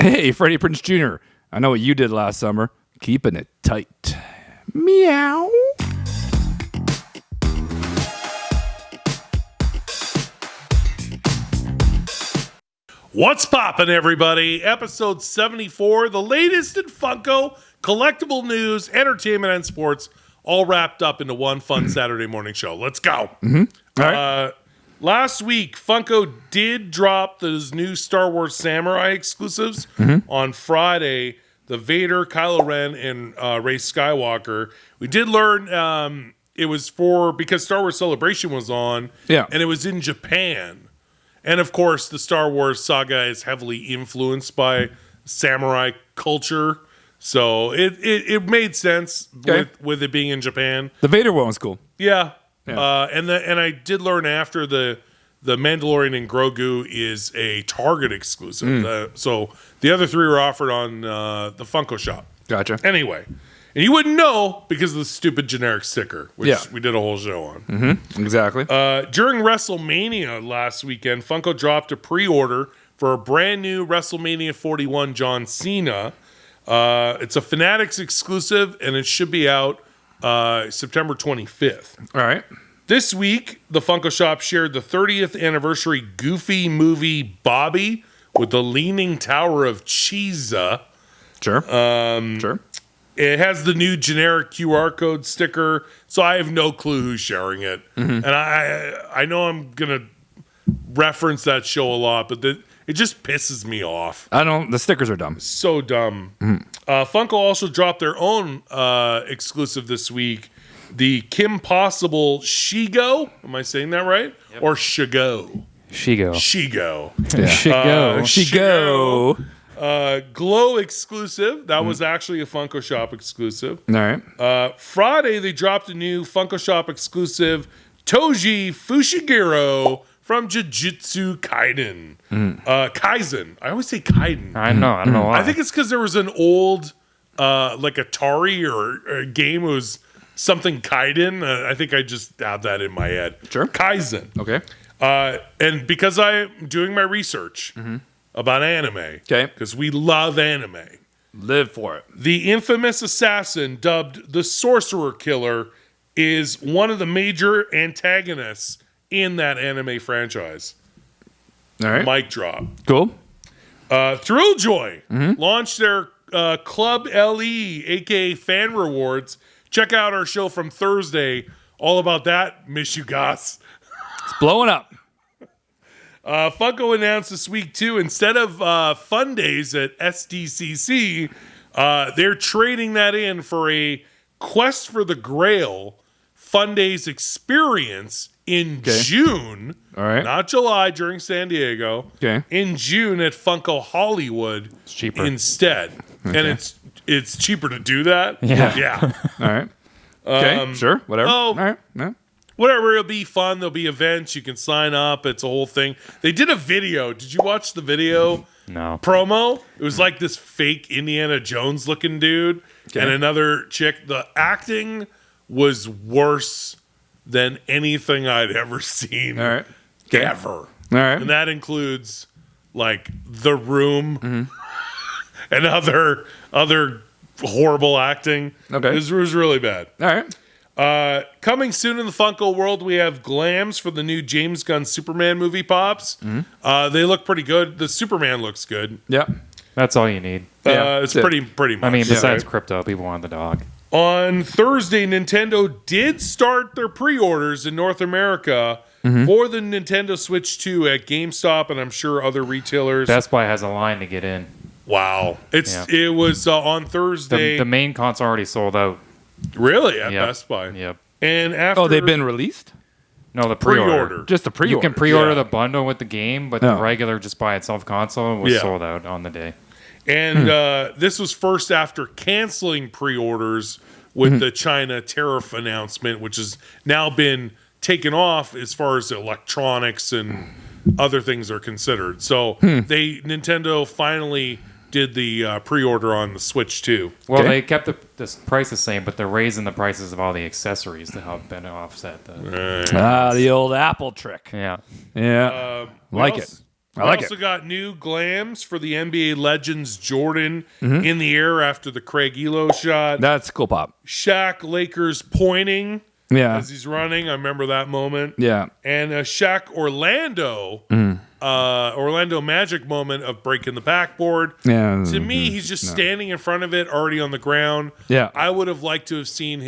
Hey, Freddie Prinze Jr., I know what you did last summer. Keeping it tight. Meow. What's poppin', everybody? Episode 74, the latest in Funko, collectible news, entertainment, and sports, all wrapped up into one fun Saturday morning show. Let's go. All right. Last week, Funko did drop those new Star Wars Samurai exclusives on Friday. The Vader, Kylo Ren, and Rey Skywalker. We did learn it was because Star Wars Celebration was on, and it was in Japan. And of course, the Star Wars saga is heavily influenced by samurai culture, so it made sense with it being in Japan. The Vader one was cool. Yeah. And I did learn after the Mandalorian and Grogu is a Target exclusive. So the other three were offered on the Funko shop. Gotcha. Anyway, and you wouldn't know because of the stupid generic sticker, which we did a whole show on. Exactly. During WrestleMania last weekend, Funko dropped a pre-order for a brand new WrestleMania 41 John Cena. It's a Fanatics exclusive, and it should be out September 25th. All right. This week, the Funko Shop shared the 30th anniversary Goofy movie Bobby with the Leaning Tower of Cheesa. Sure. Sure. It has the new generic QR code sticker, so I have no clue who's sharing it. And I know I'm going to reference that show a lot, but it just pisses me off. The stickers are dumb. So dumb. Funko also dropped their own exclusive this week, the Kim Possible Shigo. Am I saying that right? Yep. Or Shigo? Shigo. Yeah. Shigo. Glow exclusive. That was actually a Funko Shop exclusive. All right. Friday, they dropped a new Funko Shop exclusive, Toji Fushiguro from Jujutsu Kaisen. Kaisen. I always say Kaiden. I know. I don't know why. I think it's because there was an old, like Atari or a game. It was something Kaiden. I think I just had that in my head. Sure. Kaisen. Okay. And because I'm doing my research about anime, because we love anime, Live for it. the infamous assassin dubbed the Sorcerer Killer is one of the major antagonists in that anime franchise. All right. Mic drop. Cool. Thrilljoy launched their Club LE, aka Fan Rewards. Check out our show from Thursday, all about that. Miss you guys. It's blowing up. Funko announced this week, too, instead of Fun Days at SDCC, they're trading that in for a Quest for the Grail Fun Days experience in June. All right. Not July during San Diego. Okay. In June at Funko Hollywood It's cheaper. instead. Okay. And it's cheaper to do that. Yeah. All right. Okay. Sure. Whatever. All right. No. Whatever, it'll be fun. There'll be events. You can sign up. It's a whole thing. They did a video. Did you watch the video? No. Promo? It was like this fake Indiana Jones looking dude and another chick. The acting was worse than anything I'd ever seen. All right. Ever. All right. And that includes like The Room and other horrible acting. Okay. It was really bad. All right. Coming soon in the Funko world, we have glams for the new James Gunn Superman movie pops. They look pretty good. The Superman looks good. Yeah. That's all you need. It's pretty much. I mean, besides right? crypto, people want the dog. On Thursday, Nintendo did start their pre-orders in North America for the Nintendo Switch 2 at GameStop, and I'm sure other retailers. Best Buy has a line to get in. Wow. It was on Thursday. The main console already sold out. Really? At Best Buy? Yep. And after... they've been released? No, the pre-order. Just the pre-order. You can pre-order the bundle with the game, but the regular just by itself console was sold out on the day. And this was first after canceling pre-orders with the China tariff announcement, which has now been taken off as far as electronics and other things are considered. So Nintendo finally did the pre-order on the Switch 2. Well, they kept the price the same, but they're raising the prices of all the accessories to help offset the... The old Apple trick. Yeah. Yeah. Like it. I like also it. got new glams for the NBA Legends Jordan in the air after the Craig Elo shot. That's cool pop. Shaq Lakers pointing Yeah. as he's running. I remember that moment. Yeah. And a Shaq Orlando Magic moment of breaking the backboard. Yeah. To me, he's just standing in front of it, already on the ground. Yeah. I would have liked to have seen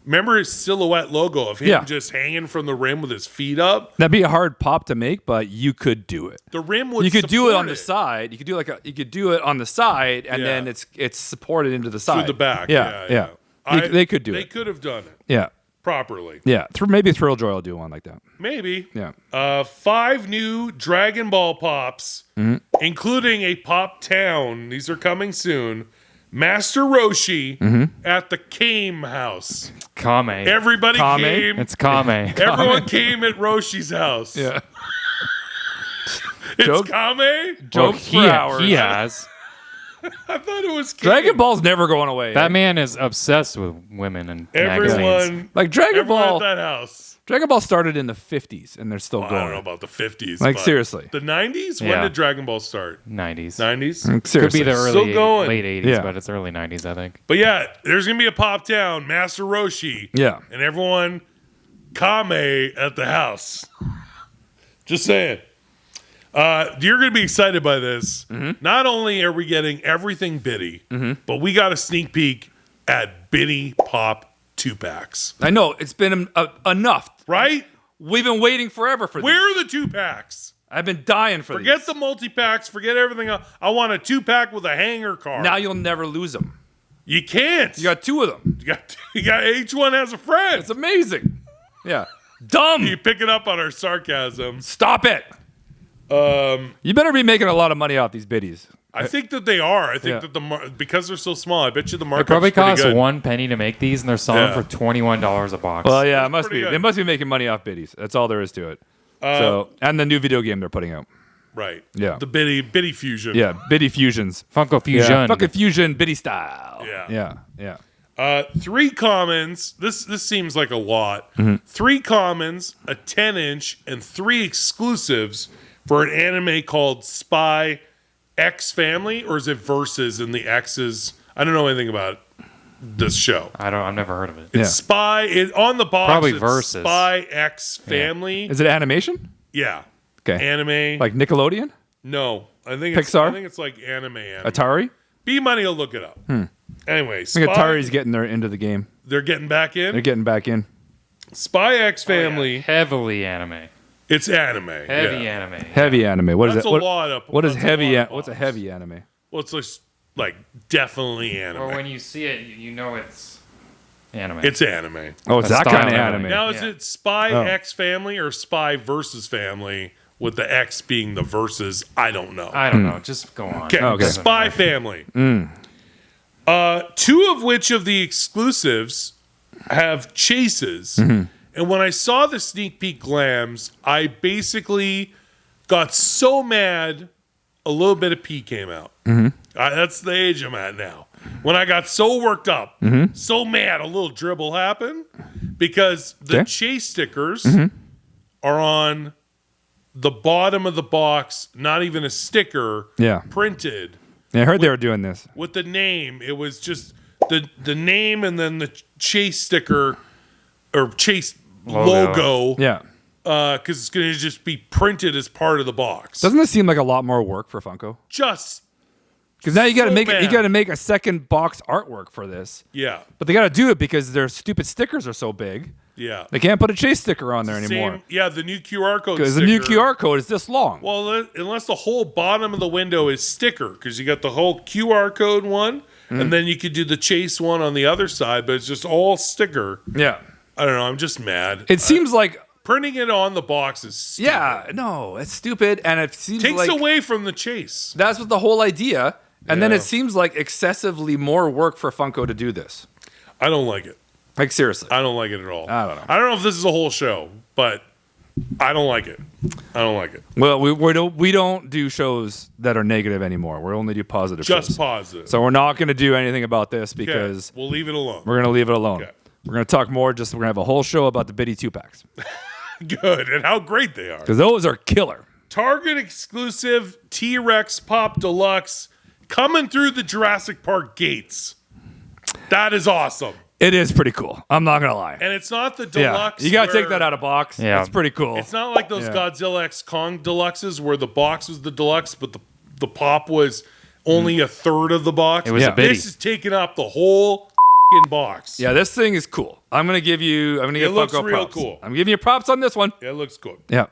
remember his silhouette logo of him just hanging from the rim with his feet up? That'd be a hard pop to make, but you could do it. The rim would You could do it on support the side. You could do it on the side, and then it's supported into the side. Through the back. Yeah. They could do They it. could have done it Yeah. properly. Yeah. Maybe Thrill Joy will do one like that. Maybe. Yeah. 5 new Dragon Ball pops, including a Pop Town. These are coming soon. Master Roshi at the Kame house. Kame. Everybody came. It's Kame. Everyone came at Roshi's house. Yeah. It's Joke- Kame? Jokes he, for hours. he has. I thought it was Kame. Dragon Ball's never going away. That man is obsessed with women and magazines. Everyone, Like Dragon everyone Ball. at that house. Dragon Ball started in the 50s, and they're still Well, I going. don't know about the 50s. Like, but seriously. The 90s? When Yeah. did Dragon Ball start? 90s. 90s? Like, Could seriously. be the Still early, going. late 80s, Yeah. but it's early 90s, I think. But yeah, there's going to be a Pop Town, Master Roshi. Yeah. And everyone, Kame at the house. Just saying. You're going to be excited by this. Not only are we getting everything Biddy, but we got a sneak peek at Biddy Pop 2-packs. I know. It's been enough. Right? We've been waiting forever for Where these. are the 2-packs? I've been dying for Forget these. the multi-packs. Forget everything else. I want a 2-pack with a hanger card. Now you'll never lose them. You can't. You got 2 of them. You got each one has a friend. It's amazing. Yeah. Dumb. You pick it up on our sarcasm. Stop it. You better be making a lot of money off these biddies. I think that they are. I think Yeah. that because they're so small, I bet you the It markup's probably pretty costs good. 1 penny to make these, and they're selling Yeah. for $21 a box. Well, yeah, it must pretty be. good. They must be making money off biddies. That's all there is to it. And the new video game they're putting out. Right. Yeah. The Biddy Fusion. Yeah, biddy fusions. Funko Fusion. Yeah, fucking fusion biddy style. Yeah. Yeah. 3 commons. This seems like a lot. 3 commons, a 10-inch, and 3 exclusives for an anime called Spy X Family, or is it Versus and the X's? I don't know anything about this show. I've never heard of it. Yeah. Spy on the box. Probably it's Versus. Spy X Family. Is it animation? Yeah. Okay. Anime. Like Nickelodeon? No, I think Pixar? I think it's like anime. Atari? B Money will look it up. Anyway, I think Atari's getting their into the game. they're getting back in. They're getting back in. Spy X Family. Heavily anime. It's anime. Heavy yeah. anime. Heavy anime. What is That's that? a What, lot of. what is that's a heavy? lot of What's a pops. heavy anime? Well, it's just like definitely anime. Or when you see it, you know it's anime. It's anime. Oh, it's A that style kind of anime. anime. Now, is Yeah. it Spy Oh. X Family or Spy versus Family with the X being the versus? I don't know. I don't know. Just go on. Okay, Okay. Spy Family. 2 of which of the exclusives have chases. And when I saw the sneak peek glams, I basically got so mad, a little bit of pee came out. That's the age I'm at now. When I got so worked up, so mad, a little dribble happened because the Okay. chase stickers are on the bottom of the box, not even a sticker Yeah. printed Yeah, I heard they were doing this. with the name. It was just the name and then the chase sticker or chase logo. Yeah. Because it's going to just be printed as part of the box. Doesn't this seem like a lot more work for Funko? Just Because now you got to So make bad. you got to make a second box artwork for this. yeah, But they got to do it because their stupid stickers are so big. yeah. They can't put a chase sticker on there anymore. Yeah, the new QR code. Because the new QR code is this long. Well, unless the whole bottom of the window is sticker, because you got the whole QR code one, and then you could do the chase one on the other side, but it's just all sticker. Yeah. I don't know. I'm just mad. It seems like Printing it on the box is stupid. yeah, no, it's stupid, and it seems Takes like away from the chase. that's what the whole idea. And then Yeah. it seems like excessively more work for Funko to do this. I don't like it. Like seriously. I don't like it at all. I don't know. I don't know if this is a whole show, but I don't like it. I don't like it. Well, we don't do shows that are negative anymore. We only do positive Just shows. positive. So we're not going to do anything about this Okay, because we'll leave it alone. we're going to leave it alone. Okay. We're going to talk more. We're going to have a whole show about the Biddy 2-packs Good. And how great they are. because those are killer. Target exclusive T-Rex Pop Deluxe coming through the Jurassic Park gates. That is awesome. It is pretty cool. I'm not gonna lie. And it's not the Yeah, deluxe. you gotta take where- that out of box. Yeah. It's pretty cool. It's not like those Godzilla X Kong deluxes where the box was the deluxe, but the pop was only a third of the box. It was a bitty. This is taking up the whole box. Yeah, this thing is cool. I'm gonna give looks Funko real props. cool. I'm giving you props on this one. Yeah, it looks good. Yeah.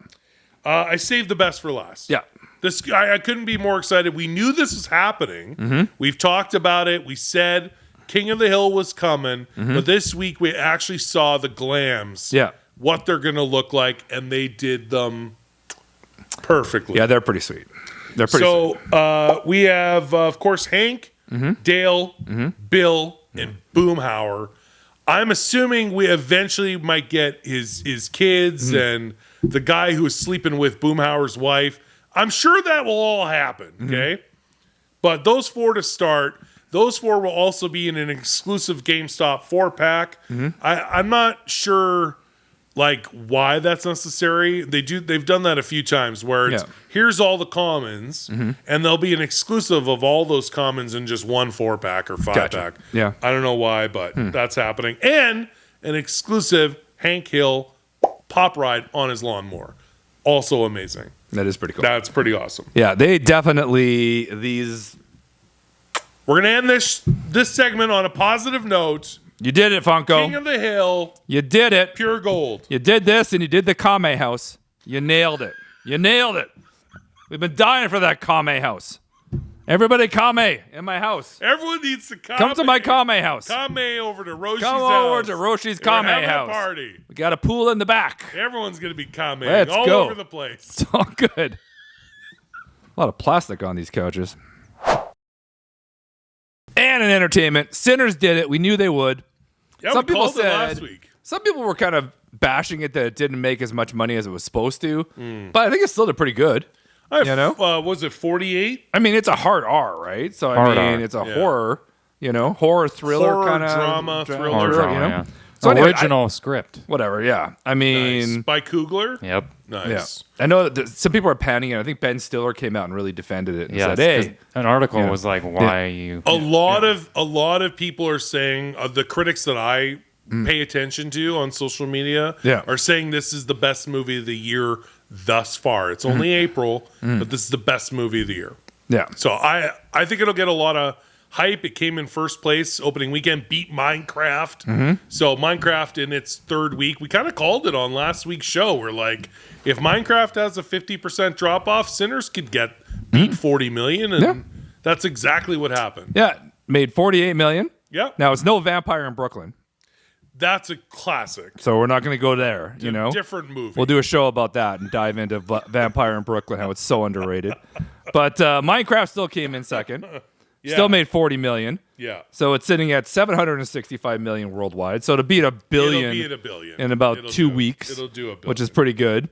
I saved the best for last. Yeah. This I couldn't be more excited. We knew this was happening. Mm-hmm. We've talked about it. We said King of the Hill was coming, but this week we actually saw the glams. Mm-hmm. Yeah. What they're going to look like, and they did them perfectly. Yeah, they're pretty sweet. They're pretty sweet. So we have, of course, Hank, Mm-hmm. Dale, Bill, and Boomhauer. I'm assuming we eventually might get his kids and the guy who was sleeping with Boomhauer's wife. I'm sure that will all happen, okay? But those 4 to start. Those 4 will also be in an exclusive GameStop 4-pack. I'm not sure like why that's necessary. They've done that a few times where it's here's all the commons and there'll be an exclusive of all those commons in just one 4-pack or 5-pack. Gotcha. Yeah. I don't know why, but that's happening. And an exclusive Hank Hill pop ride on his lawnmower. Also amazing. That is pretty cool. That's pretty awesome. Yeah, they definitely these. We're gonna end this segment on a positive note. You did it, Funko. King of the Hill, You did it. pure gold. You did this, and you did the Kame house. You nailed it. You nailed it. We've been dying for that Kame house. Everybody, Kame in my house. Everyone needs to Come to my Kame house. Kame over to Roshi's Come house. over to Roshi's We're Kame having house. a party. We got a pool in the back. Everyone's gonna be Kame Let's all go. over the place. It's all good. A lot of plastic on these couches. And in entertainment, Sinners did it. We knew they would. Yeah, Some we people called it said- last week. Some people were kind of bashing it that it didn't make as much money as it was supposed to. But I think it still did pretty good. You know? Was it 48? I mean, it's a hard R, right? So, I Hard mean, R. it's a Yeah. horror, horror thriller Horror, kind of. drama, thriller. Or drama, you know? yeah. So anyway, Original script. whatever, yeah. I Nice. mean, By Kugler? Yep. yeah. Nice. I know that some people are panicking. I think Ben Stiller came out and really defended it and Yes, said, hey, 'cause an article Yeah. was like, "Why you?" A lot of people are saying the critics that I pay attention to on social media Yeah. are saying this is the best movie of the year thus far. It's only April, but this is the best movie of the year. yeah. So I think it'll get a lot of hype. It came in first place opening weekend, beat Minecraft. So Minecraft in its third week, we kind of called it on last week's show. We're like, if Minecraft has a 50% drop off, Sinners could beat 40 million, and that's exactly what happened. Yeah, made 48 million. Yep, Now, it's no Vampire in Brooklyn, that's a classic. so we're not going to go there, you know? Different movie. We'll do a show about that and dive into Vampire in Brooklyn, how it's so underrated. But Minecraft still came in second. Yeah. Still made 40 million. Yeah, So it's sitting at 765 million worldwide. So to beat a billion, it'll be at a billion in about It'll 2 do- weeks, It'll do a billion. which is pretty good.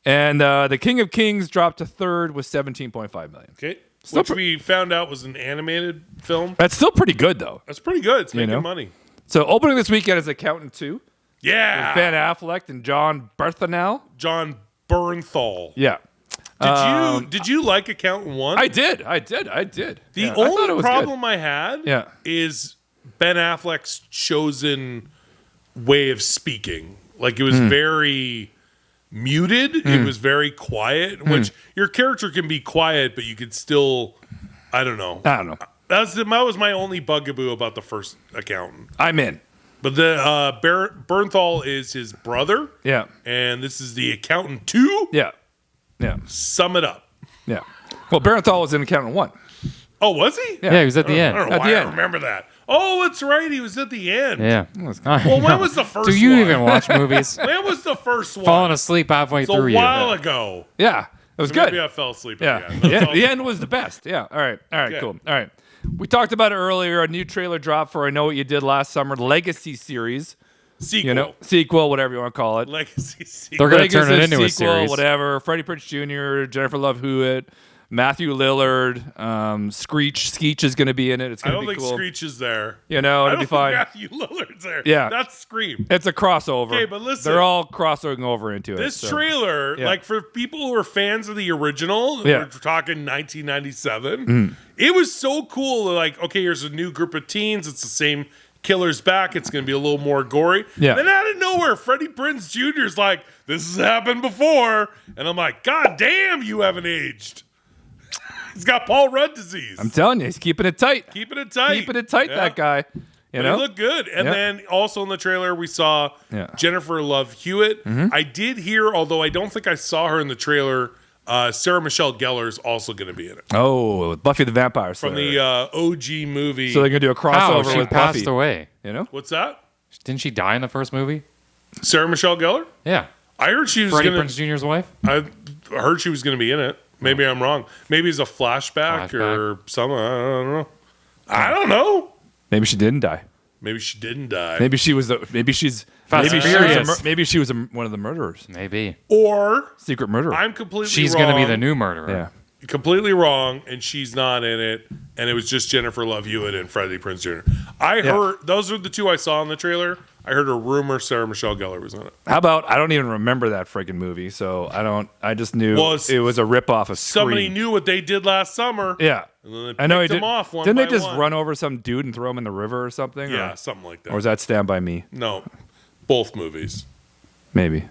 And the King of Kings dropped to third with 17.5 million. okay. Still Which we found out was an animated film. That's still pretty good, though. That's pretty good. It's making know? money. So opening this weekend is Accountant 2. Yeah, Ben Affleck and John Berthenel. John Bernthal. Yeah. Did you like Accountant 1? I did. The The I thought it only was problem I had Yeah. is Ben Affleck's chosen way of speaking. Like it was very muted. It was very quiet, which your character can be quiet, but you could still, I don't know. I don't know. That was my only bugaboo about the first Accountant. I'm in. But the Bernthal is his brother, Yeah. and this is the Accountant 2. Yeah. Yeah. Sum it up. Yeah. Well, Barenthal was in Accountant 1. Oh, was he? Yeah, he was at the I end. don't know At why the I end. remember that. Oh, that's right. He was at the end. Yeah. Well, when was the first Do you one? even watch movies? When was the first one? Falling asleep halfway It's a through while you. ago. Yeah. It was So good. Maybe I fell asleep Yeah. again. The end was the best. Yeah. All right. Okay. Cool. All right. We talked about it earlier. A new trailer dropped for I Know What You Did Last Summer Legacy series. Sequel. Sequel, whatever you want to call it. Legacy sequel. They're going to turn it Legacy into a sequel, series. whatever. Freddie Prinze Jr., Jennifer Love Hewitt, Matthew Lillard, Skeech is going to be in it. It's I going to don't be think cool. Screech is there. You know, I it'll don't be fine. think Matthew Lillard's there. Yeah. That's Scream. It's a crossover. Okay, but listen. They're all crossing over into it. This trailer, like for people who are fans of the original, Yeah. we're talking 1997, it was so cool. Like, okay, here's a new group of teens. It's the same killer's back. It's going to be a little more gory. Yeah. Then out of nowhere, Freddie Prinze Jr. is like, this has happened before. And I'm like, God damn, you haven't aged. He's got Paul Rudd disease. I'm telling you, he's keeping it tight. Keeping it tight. Keeping it tight, Yeah. that guy. You But know? he looked good. And Yeah. then also in the trailer, we saw Yeah. Jennifer Love Hewitt. I did hear, although I don't think I saw her in the trailer, Sarah Michelle Gellar is also going to be in it. Oh, Buffy the Vampire From Slayer. the OG movie. So they're going to do a How? crossover She with passed Buffy. away. You know? What's that? Didn't she die in the first movie? Sarah Michelle Gellar? Yeah. I heard she was Freddie going Prinze to. Jr.'s wife? I heard she was going to be in it. Maybe I'm wrong. Maybe it's a flashback or something. I don't know. I don't know. Maybe she didn't die. Maybe she didn't die. Maybe she was the. Maybe she's. Fast Maybe and she was. Furious. Maybe she was one of the murderers. Maybe. Or Secret murderer. I'm completely She's wrong. going to be the new murderer. Yeah. Completely wrong, and she's not in it, and it was just Jennifer Love Hewitt and Freddie Prinze Jr. I heard those are the two I saw in the trailer. I heard a rumor Sarah Michelle Gellar was in it. How about I don't even remember that freaking movie, so I don't. I just knew it was a ripoff of Scream. Somebody knew what they did last summer. Yeah, And then they I know he picked did. them off one Didn't by they just one. run over some dude and throw him in the river or something? Yeah, or, something like that. or was that Stand by Me? No, both movies. Maybe.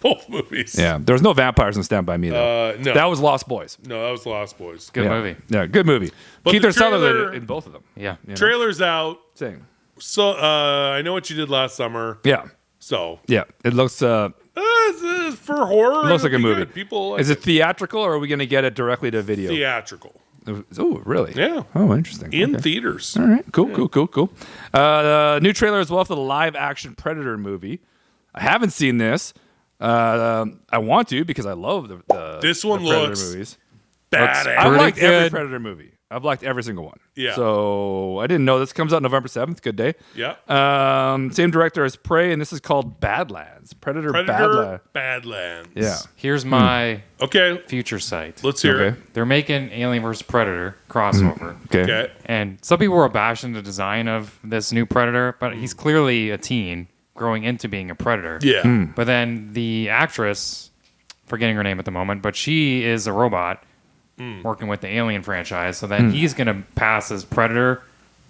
Both movies. Yeah, there was no vampires in Stand by Me though. No. That was Lost Boys. No, that was Lost Boys. Good Yeah. movie. Yeah, good movie. But Keith the Sutherland trailer- in both of them. Yeah. You know? Trailer's out. Same. So I know what you did last summer. Yeah, So yeah. It looks. for horror, It looks it'll like a be movie. good. People like Is it theatrical or are we going to get it directly to video? theatrical Oh, really? Yeah. Oh, interesting. in Okay. theaters. All right. Cool. The new trailer as well for the live action Predator movie. I haven't seen this. I want to because I love the This one the Predator looks movies. Badass. I've liked every good. Predator movie. I've liked every single one. Yeah. So I didn't know this comes out November 7th. Good day. Yeah. Same director as Prey, and this is called Badlands. Predator Badlands. Badlands. Yeah. Here's my Okay. future site. Let's hear Okay. They're making Alien vs. Predator crossover. Okay. it. Okay. And some people were bashing the design of this new Predator, but he's clearly a teen growing into being a Predator. Yeah. But then the actress, forgetting her name at the moment, but she is a robot working with the Alien franchise. So then he's going to pass his Predator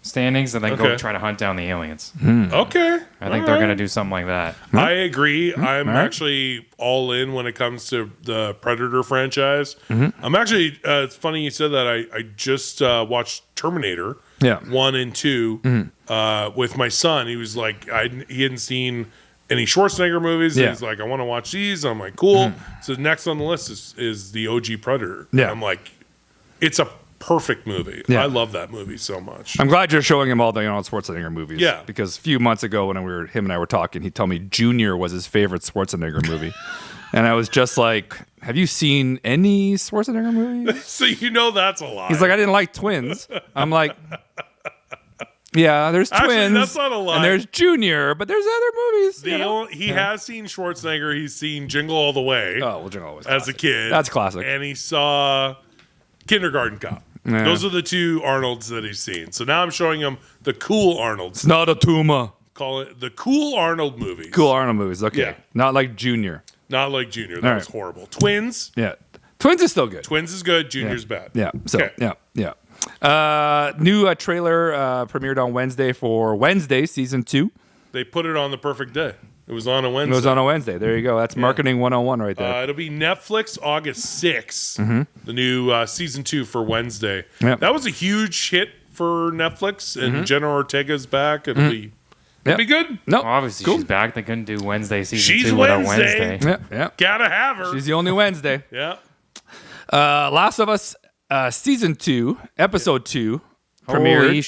standings and then go Okay. try to hunt down the aliens. Okay. I think they're going to do something like that. I agree. I'm All right. actually all in when it comes to the Predator franchise. Mm-hmm. I'm actually. It's funny you said that. I just watched Terminator. Yeah. 1 and 2 with my son. He was like, he hadn't seen any Schwarzenegger movies. Yeah. He's like, I want to watch these. I'm like, cool. So next on the list is the OG Predator. Yeah. And I'm like, it's a perfect movie. Yeah. I love that movie so much. I'm glad you're showing him all the Arnold Schwarzenegger movies. Yeah. Because a few months ago when him and I were talking, he told me Junior was his favorite Schwarzenegger movie. And I was just like, have you seen any Schwarzenegger movies? So you know that's a lie. He's like, I didn't like Twins. I'm like, yeah, there's Actually, Twins. that's not a lie. And there's Junior, but there's other movies. He has seen Schwarzenegger. He's seen Jingle All the Way Oh, well, Jingle always as a classic. kid. That's classic. And he saw Kindergarten Cop. Yeah. Those are the two Arnolds that he's seen. So now I'm showing him the cool Arnolds. It's not a tumor. Call it the cool Arnold movies. Cool Arnold movies. Okay. Yeah. Not like Junior. Not like Junior. That All was right. horrible. Twins. Yeah. Twins is still good. Twins is good. Junior's bad. Yeah. So, Okay. yeah. New trailer premiered on Wednesday for Wednesday season 2. They put it on the perfect day. It was on a It Wednesday. was on a Wednesday. There you go. That's marketing 101 right there. It'll be Netflix August 6th, the new season 2 for Wednesday. Yep. That was a huge hit for Netflix, and Jenna Ortega's back. It'll be good. No. Well, obviously, Cool. she's back. They couldn't do Wednesday season She's 2 without Wednesday. Wednesday. Yeah. Gotta have her. She's the only Wednesday. Yeah. Last of Us season 2, episode 2 premiered. Holy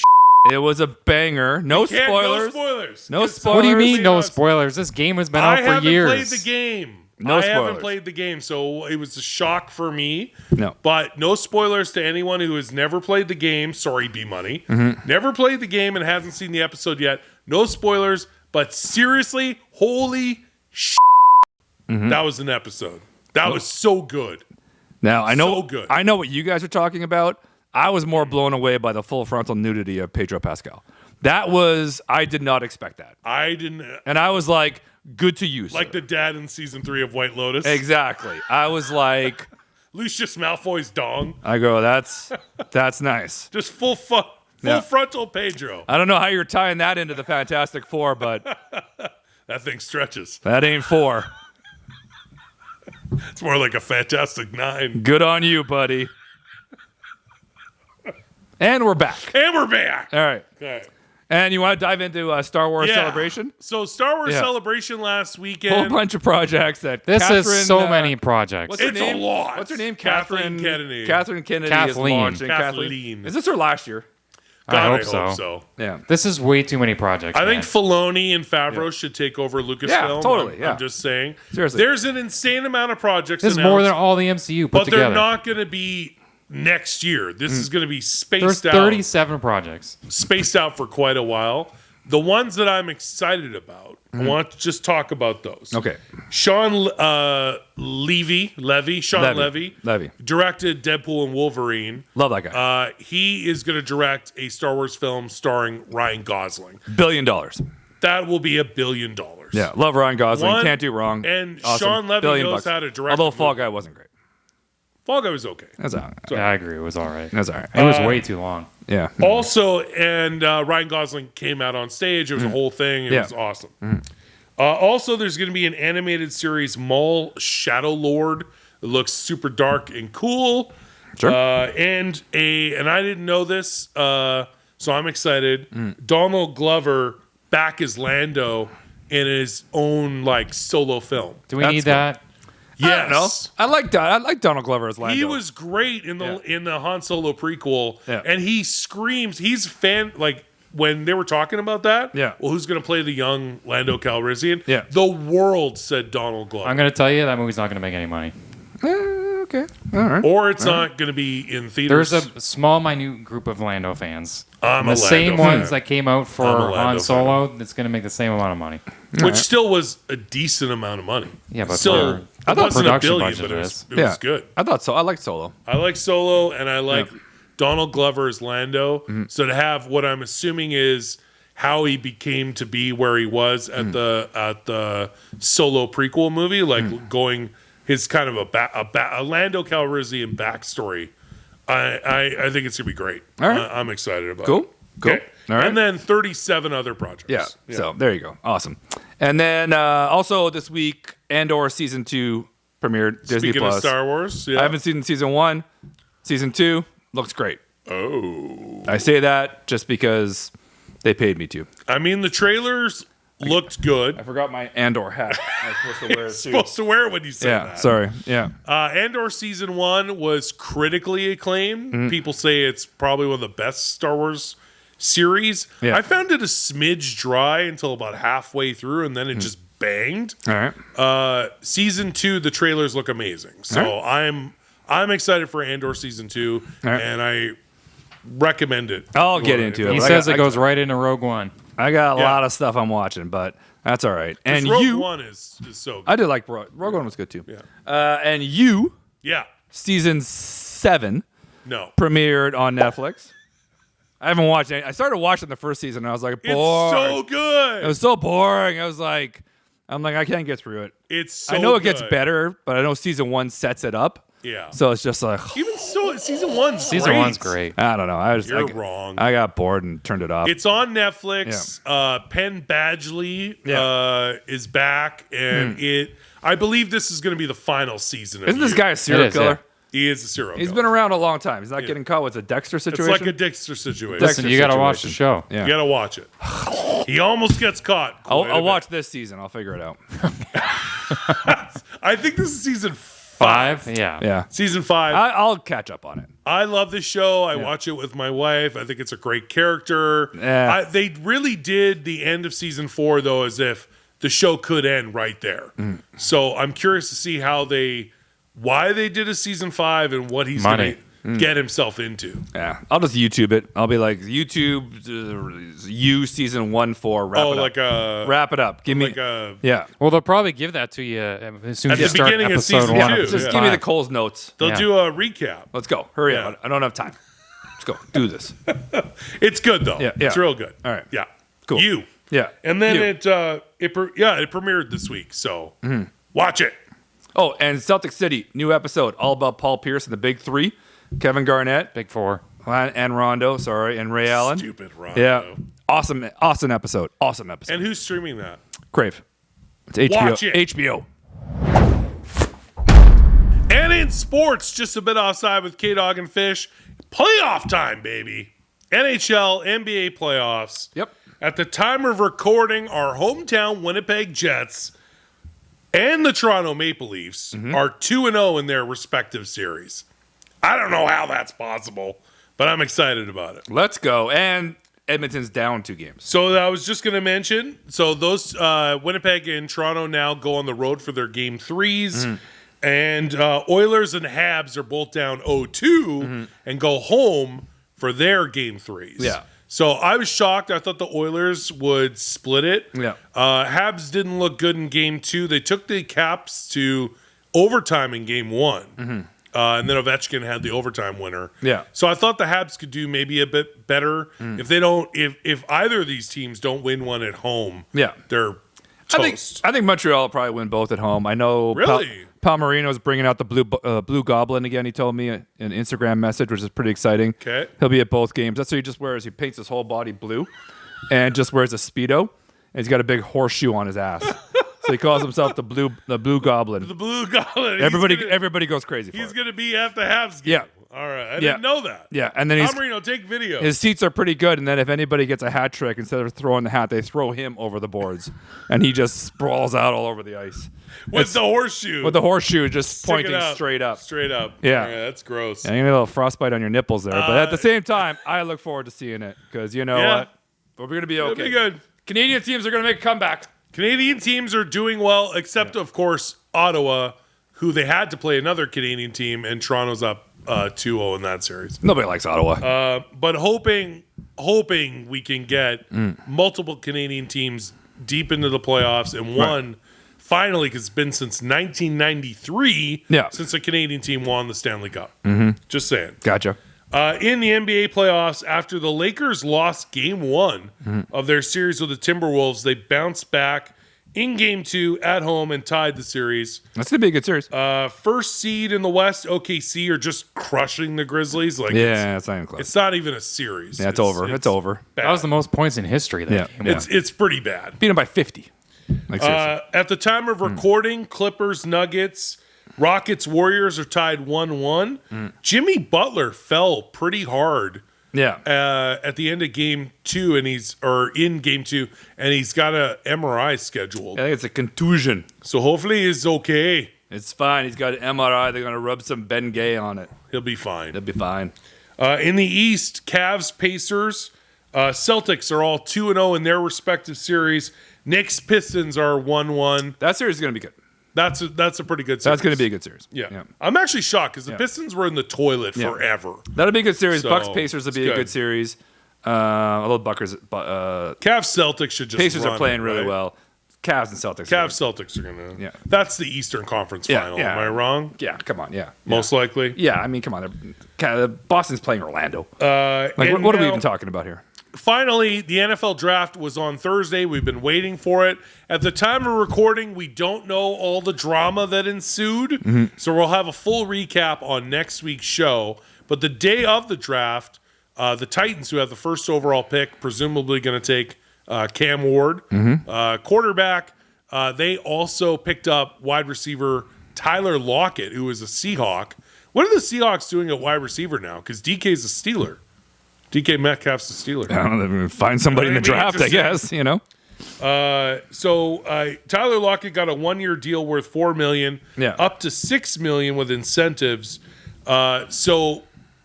It was a banger. No Yeah, spoilers. No spoilers. No It's spoilers. What do you mean, totally no us. spoilers? This game has been I out for haven't years. played the game. No I haven't spoilers. played the game, so it was a shock for me. No. But no spoilers to anyone who has never played the game. Sorry, B Money. Mm-hmm. Never played the game and hasn't seen the episode yet. No spoilers. But seriously, holy Mm-hmm. that was an episode. That was so good. Now I know So good. I know what you guys are talking about. I was more blown away by the full frontal nudity of Pedro Pascal. I did not expect that. I didn't And I was like, good to you, like sir. the dad in season 3 of White Lotus. Exactly. I was like, Lucius Malfoy's dong. I go, that's nice. Just full Yeah. frontal Pedro. I don't know how you're tying that into the Fantastic Four, but That thing stretches. that ain't 4. It's more like a Fantastic 9. Good on you, buddy. And we're back. And we're back. All right. Okay. And you want to dive into Star Wars Yeah. Celebration? So Star Wars Yeah. Celebration last Whole weekend. bunch of projects that This Catherine, is so many projects. What's her It's name? a lot. What's her name? Kathleen Kennedy. Catherine Kennedy Kathleen. is launching. Kathleen. Is this her last year? God, I hope so. so. Yeah. This is way too many projects. I man. think Filoni and Favreau should take over Lucasfilm. Yeah, totally, I'm just saying. Seriously. There's an insane amount of projects this is announced, more than all the MCU put but together. they're not going to be next year. This is going to be There's spaced out. 37 projects. Spaced out for quite a while. The ones that I'm excited about, I want to just talk about those. Okay. Sean Levy, directed Deadpool and Wolverine. Love that guy. He is going to direct a Star Wars film starring Ryan Gosling. $1 billion. That will be $1 billion. Yeah. Love Ryan Gosling. One- Can't do wrong. and Awesome. Sean Levy $1 billion knows bucks. how to direct Although a Fall movie. Guy wasn't great. Fall Guy was okay. That's all right. Yeah, I agree. It was all right. That's all right. It was way too long. Yeah. Also, and Ryan Gosling came out on stage. It was a whole thing. It Yeah. was awesome. Also, there's going to be an animated series, Maul Shadow Lord. It looks super dark and cool. Sure. And I didn't know this, so I'm excited. Donald Glover back as Lando in his own like solo film. Do we That's need cool. that? Yes. I like Donald Glover as Lando. He was great in the Han Solo prequel, Yeah. and he screams. He's fan like when they were talking about that. Yeah. Well, who's going to play the young Lando Calrissian? Yeah. The world said Donald Glover, I'm going to tell you that movie's not going to make any money. Okay. All right. or it's not going to be in theaters. There's a small, minute group of Lando fans. I'm The a same Lando fan. ones that came out for I'm a Lando Han Solo, that's going to make the same amount of money. which still was a decent amount of money. Yeah, but still, for- I thought it wasn't a production billion, budget but it was, is. it was good. I thought so. I liked Solo. I like Solo, and I like Donald Glover as Lando. Mm-hmm. So to have what I'm assuming is how he became to be where he was at the Solo prequel movie, like going his kind of a Lando Calrissian backstory. I think it's gonna be great. All right. I'm excited about Cool. it. Cool. Okay. All right. And then 37 other projects. Yeah. So there you go. Awesome. And then also this week, Andor season 2 premiered. Disney Speaking Plus. of Star Wars, yeah. I haven't seen season 1. Season 2 looks great. Oh. I say that just because they paid me to. I mean, the trailers looked good. I forgot my Andor hat. I was supposed to wear it too. Supposed to wear it when you say Yeah. that. Sorry. Yeah. Andor season 1 was critically acclaimed. Mm-hmm. People say it's probably one of the best Star Wars series. Yeah. I found it a smidge dry until about halfway through, and then it just banged. All right. Season 2, the trailers look amazing. So All I'm excited for Andor season 2, All right. and I recommend it. I'll get into it. He But says I it got, goes right into Rogue One. I got a Yeah. lot of stuff I'm watching, but that's all right. And Rogue you, One is so good. I did like Rogue One was good too. Yeah. And you, Yeah. season 7 No. premiered on Netflix. I haven't watched any. I started watching the first season and I was like, It's boring. so good. It was so boring. I'm like, I can't get through it. It's so I know it gets good. better, but I know season 1 sets it up. Yeah. So it's just like, Even so, season 1's Season great. one's great. I don't know. You're wrong. I got bored and turned it off. It's on Netflix. Penn Badgley is back, and I believe this is going to be the final season. Of Isn't this You. guy a serial It is, killer? He is a serial He's killer. been around a long time. He's not getting caught with a Dexter It's situation. like a Dexter situation. Dexter Listen, you got to watch the situation. show. Yeah. You got to watch it. He almost gets caught. I'll watch this season. I'll figure it out. I think this is season 5? Yeah. Yeah. Season 5. I'll catch up on it. I love this show. I watch it with my wife. I think it's a great character. Yeah. They really did the end of season 4 though, as if the show could end right there. So I'm curious to see why they did a season 5 and what he's Money. gonna. get himself into. Yeah, I'll just YouTube it. I'll be like, YouTube, you season 1-4. Wrap it up. Give me. Yeah. Well, they'll probably give that to you as soon At as you the start beginning of episode season 1. two. Just give me the Cole's notes. They'll do a recap. Let's go. Hurry Yeah. up. I don't have time. Let's go. Do this. It's good though. Yeah. It's real good. All right. Yeah. Cool. You. Yeah. And then You. it premiered this week. So watch it. Oh, and Celtic City, new episode, all about Paul Pierce and the Big Three, Kevin Garnett, Big 4. and Rondo, and Ray Allen. Stupid Rondo. Yeah. Awesome episode. Awesome episode. And who's streaming that? Crave. It's HBO. Watch it. HBO. And in sports, just a bit offside with kdogandfish. Playoff time, baby. NHL, NBA playoffs. Yep. At the time of recording, our hometown Winnipeg Jets and the Toronto Maple Leafs are 2-0 in their respective series. I don't know how that's possible, but I'm excited about it. Let's go. And Edmonton's down 2 games. So I was just going to mention, so those Winnipeg and Toronto now go on the road for their game 3s. And Oilers and Habs are both down 0-2 and go home for their game 3s. Yeah. So I was shocked. I thought the Oilers would split it. Yeah. Habs didn't look good in game 2. They took the Caps to overtime in game 1. And then Ovechkin had the overtime winner. Yeah. So I thought the Habs could do maybe a bit better. If they don't, if either of these teams don't win one at home, Yeah. they're toast. I think Montreal will probably win both at home. I know Really? Palmerino's bringing out the blue goblin again. He told me an Instagram message, which is pretty exciting. Okay. He'll be at both games. That's what he just wears. He paints his whole body blue and just wears a Speedo. And he's got a big horseshoe on his ass. So he calls himself the blue goblin. The Blue Goblin. Everybody goes crazy for He's it. going to be at the Habs game. Yeah. All right. I didn't know that. Yeah, and then Palmerino, take video. his seats are pretty good. And then if anybody gets a hat trick, instead of throwing the hat, they throw him over the boards. And he just sprawls out all over the ice. With the horseshoe. With the horseshoe just Sticking pointing out. straight up. Straight up. Yeah. All right, that's gross. And you get a little frostbite on your nipples there. But at the same time, I look forward to seeing it. Because you know Yeah. what? We're going to be It'll okay. be good. Canadian teams are going to make a comeback. Canadian teams are doing well, except, of course, Ottawa, who they had to play another Canadian team, and Toronto's up 2-0 in that series. Nobody likes Ottawa. But hoping we can get multiple Canadian teams deep into the playoffs, and one finally, because it's been since 1993 since a Canadian team won the Stanley Cup. Just saying. Gotcha. In the NBA playoffs, after the Lakers lost game 1 of their series with the Timberwolves, they bounced back in game 2 at home and tied the series. That's going to be a good series. First seed in the West, OKC, are just crushing the Grizzlies. Like it's not even close. it's not even a series. Yeah, it's over. It's over. bad. That was the most points in history. That game. It's pretty bad. Beat them by 50. Like, seriously. At the time of recording, Clippers, Nuggets, Rockets, Warriors are tied 1-1. Jimmy Butler fell pretty hard at the end of game 2, and in game 2, and he's got a MRI scheduled. I think it's a contusion. So hopefully he's okay. It's fine. He's got an MRI. They're going to rub some Ben Gay on it. He'll be fine. It'll be fine. In the East, Cavs, Pacers, Celtics are all 2-0 in their respective series. Knicks, Pistons are 1-1. That series is going to be good. That's a pretty good series. That's going to be a good series. Yeah. I'm actually shocked because the Pistons were in the toilet forever. That'll be a good series. So, Bucks Pacers will be a it's good good. series. Although Cavs Celtics should just Pacers run are playing it, really right? well. Cavs and Celtics. Celtics are gonna. Yeah. That's the Eastern Conference Yeah, final. yeah. Am I wrong? Yeah, come on. Yeah. Most likely. Yeah, I mean, come on. Boston's playing Orlando. And what are we now- even talking about here? Finally, the NFL draft was on Thursday. We've been waiting for it. At the time of recording, we don't know all the drama that ensued. So we'll have a full recap on next week's show. But the day of the draft, the Titans, who have the first overall pick, presumably going to take Cam Ward, quarterback. They also picked up wide receiver Tyler Lockett, who is a Seahawk. What are the Seahawks doing at wide receiver now? Because DK's a Steeler. DK Metcalf's a Steeler. I don't know. Find somebody in the draft, I guess. You know. So Tyler Lockett got a 1-year deal worth $4 million, up to $6 million with incentives. So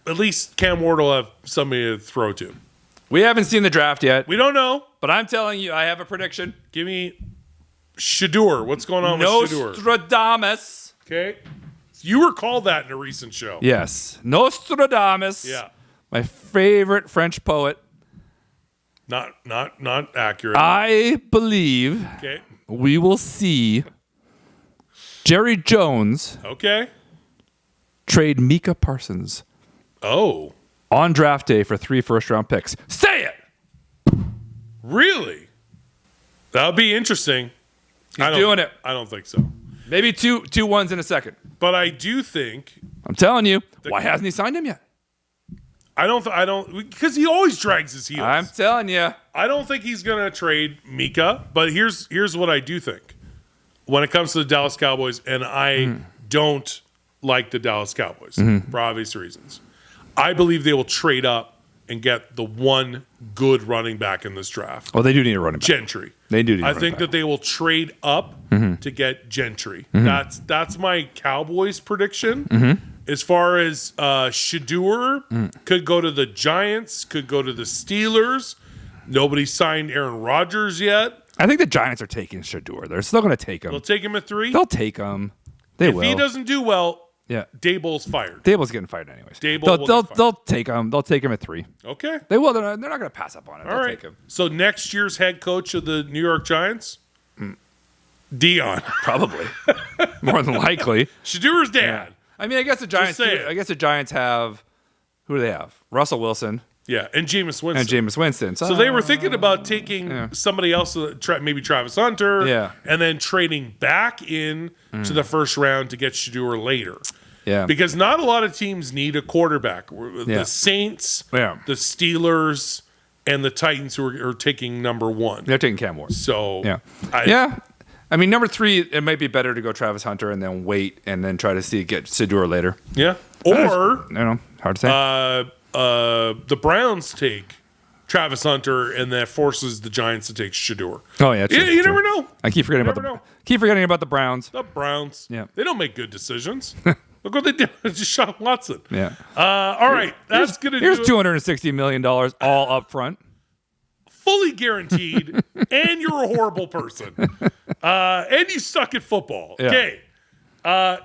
at least Cam Ward will have somebody to throw to. We haven't seen the draft yet, We don't know. but I'm telling you, I have a prediction. Give me Shador. What's going on with Shador? Nostradamus. Okay. You recalled that in a recent show. Yes. Nostradamus. Yeah. My favorite French poet. Not accurate. I believe Okay. we will see Jerry Jones Okay. trade Micah Parsons Oh. on draft day for 3 first-round picks. Say it! Really? That would be interesting. He's doing it. I don't think so. Maybe two ones in a second. But I do think I'm telling you. Why hasn't he signed him yet? I don't because he always drags his heels. I'm telling you. I don't think he's going to trade Mika, but here's what I do think. When it comes to the Dallas Cowboys, and I don't like the Dallas Cowboys for obvious reasons. I believe they will trade up and get the one good running back in this draft. Well, they do need a running back. Gentry. They do need a I running think back. that they will trade up to get Gentry. That's my Cowboys prediction. As far as Shador could go to the Giants, could go to the Steelers. Nobody signed Aaron Rodgers yet. I think the Giants are taking Shador. They're still going to take him. They'll take him at 3. They'll take him. They If will. he doesn't do well, yeah. Daboll's fired. Dable's getting fired anyways. Dable will get fired. They'll take him. They'll take him at 3. Okay. They will. They're not going to pass up on it. All They'll right. take him. So next year's head coach of the New York Giants, Dion. Probably. More than likely. Shadur's dad. I mean, I guess the Giants. saying. I guess the Giants have. Who do they have? Russell Wilson Yeah, and Jameis Winston. and Jameis Winston. So they were thinking about taking somebody else, maybe Travis Hunter, and then trading back in to the first round to get Shador later. Yeah. Because not a lot of teams need a quarterback. The Saints, Yeah. the Steelers, and the Titans who are taking number 1. They're taking Cam Ward. So Yeah. I mean, number 3, it might be better to go Travis Hunter and then wait and then try to get Shador later. Yeah. Or I don't know. Hard to say. the Browns take Travis Hunter, and that forces the Giants to take Shador. Oh yeah, true, You true. never know. I keep forgetting Never about know. the Browns. The Browns. Yeah. They don't make good decisions. Look what they did to Deshaun Watson. Yeah. All right. That's going to do Here's it. $260 million all up front. Fully guaranteed, and you're a horrible person. And you suck at football. Yeah. Okay.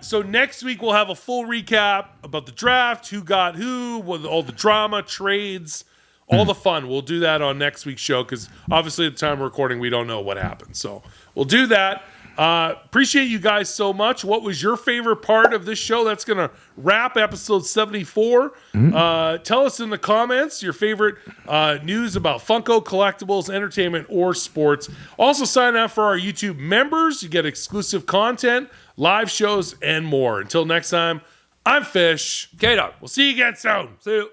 So next week we'll have a full recap about the draft, who got who, with all the drama, trades, all the fun. We'll do that on next week's show because obviously at the time of recording we don't know what happened. So we'll do that. Appreciate you guys so much. What was your favorite part of this show? That's going to wrap episode 74. Tell us in the comments your favorite news about Funko, collectibles, entertainment, or sports. Also sign up for our YouTube members. You get exclusive content, live shows, and more. Until next time, I'm Fish. K-Dog. We'll see you again soon. See you.